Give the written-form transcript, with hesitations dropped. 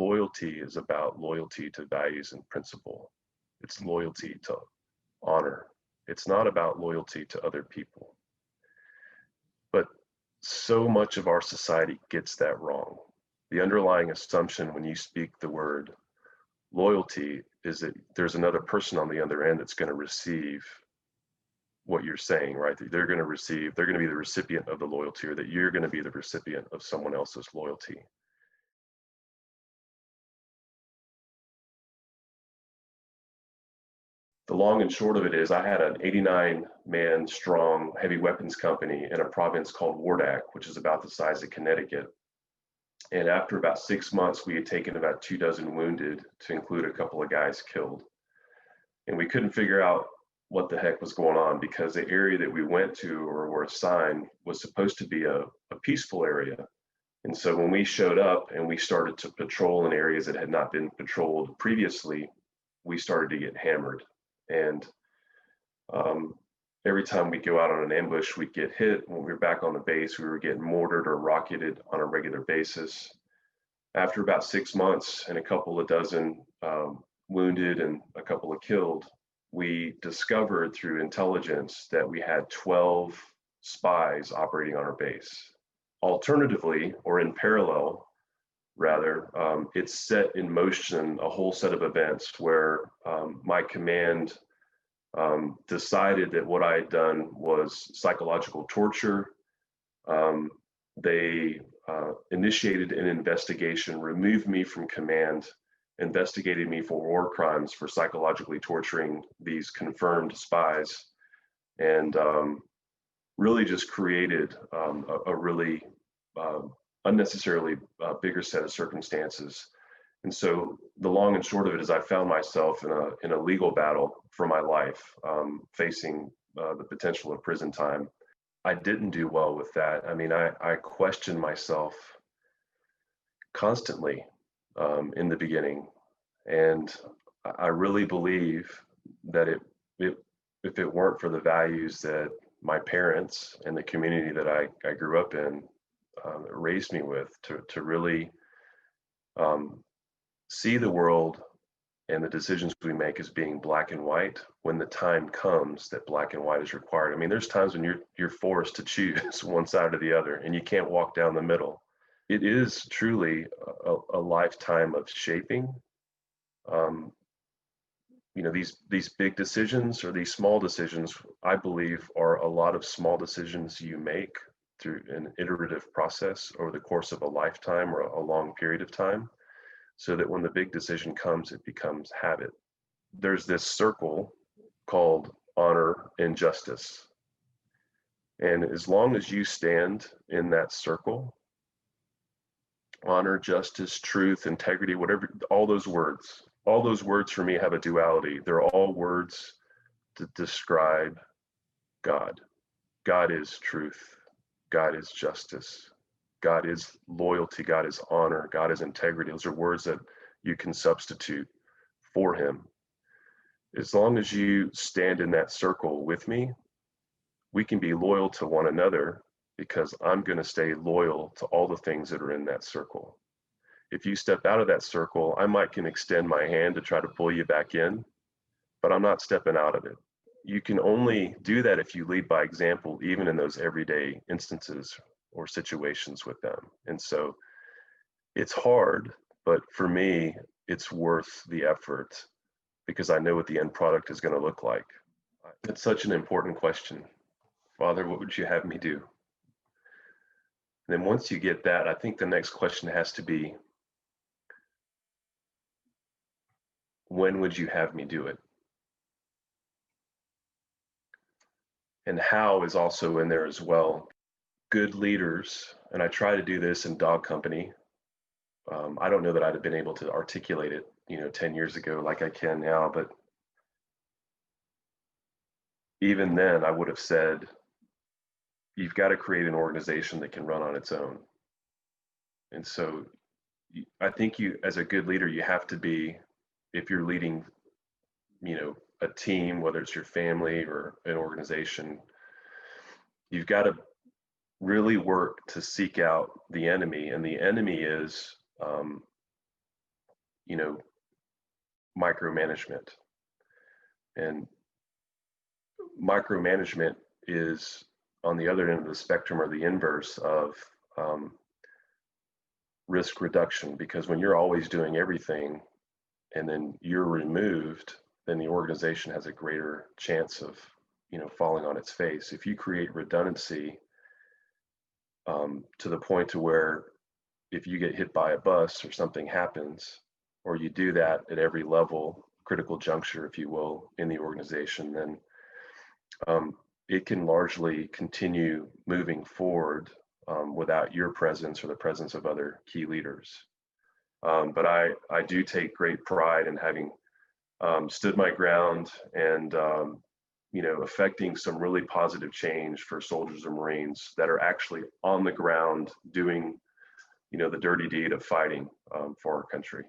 loyalty is about loyalty to values and principle. It's loyalty to honor. It's not about loyalty to other people. But so much of our society gets that wrong. The underlying assumption when you speak the word loyalty is that there's another person on the other end that's going to receive what you're saying, right? That they're going to be the recipient of the loyalty, or that you're going to be the recipient of someone else's loyalty. The long and short of it is I had an 89-man strong heavy weapons company in a province called Wardak, which is about the size of Connecticut. And after about 6 months, we had taken about 24 wounded, to include a couple of guys killed. And we couldn't figure out what the heck was going on, because the area that we went to or were assigned was supposed to be a peaceful area. And so when we showed up and we started to patrol in areas that had not been patrolled previously, we started to get hammered. And every time we go out on an ambush, we'd get hit. When we were back on the base, we were getting mortared or rocketed on a regular basis. After about 6 months and a couple of dozen wounded and a couple of killed, we discovered through intelligence that we had 12 spies operating on our base. Alternatively, or in parallel, rather, it set in motion a whole set of events where my command decided that what I had done was psychological torture. They initiated an investigation, removed me from command, investigated me for war crimes for psychologically torturing these confirmed spies, and really just created a really unnecessarily bigger set of circumstances. And so the long and short of it is I found myself in a legal battle for my life, facing the potential of prison time. I didn't do well with that. I mean, I questioned myself constantly in the beginning. And I really believe that if it weren't for the values that my parents and the community that I grew up in raised me with, to really see the world and the decisions we make as being black and white when the time comes that black and white is required. I mean, there's times when you're forced to choose one side or the other, and you can't walk down the middle. It is truly a lifetime of shaping. These big decisions or these small decisions, I believe, are a lot of small decisions you make through an iterative process over the course of a lifetime or a long period of time, so that when the big decision comes, it becomes habit. There's this circle called honor and justice. And as long as you stand in that circle, honor, justice, truth, integrity, whatever, all those words for me have a duality. They're all words to describe God. God is truth. God is justice. God is loyalty. God is honor. God is integrity. Those are words that you can substitute for him. As long as you stand in that circle with me, we can be loyal to one another, because I'm going to stay loyal to all the things that are in that circle. If you step out of that circle, I might can extend my hand to try to pull you back in, but I'm not stepping out of it. You can only do that if you lead by example, even in those everyday instances or situations with them. And so it's hard, but for me, it's worth the effort, because I know what the end product is going to look like. It's such an important question. Father, what would you have me do? And then once you get that, I think the next question has to be, when would you have me do it? And how is also in there as well. Good leaders, and I try to do this in dog company. I don't know that I'd have been able to articulate it, 10 years ago like I can now, but even then I would have said, you've got to create an organization that can run on its own. And so I think you, as a good leader, you have to be, if you're leading, a team, whether it's your family or an organization, you've got to really work to seek out the enemy. And the enemy is you know, micromanagement. And micromanagement is on the other end of the spectrum, or the inverse of risk reduction, because when you're always doing everything and then you're removed, then the organization has a greater chance of, you know, falling on its face. If you create redundancy to the point to where if you get hit by a bus or something happens, or you do that at every level, critical juncture, if you will, in the organization, then it can largely continue moving forward without your presence or the presence of other key leaders. But I do take great pride in having stood my ground and you know, affecting some really positive change for soldiers and Marines that are actually on the ground doing, you know, the dirty deed of fighting for our country.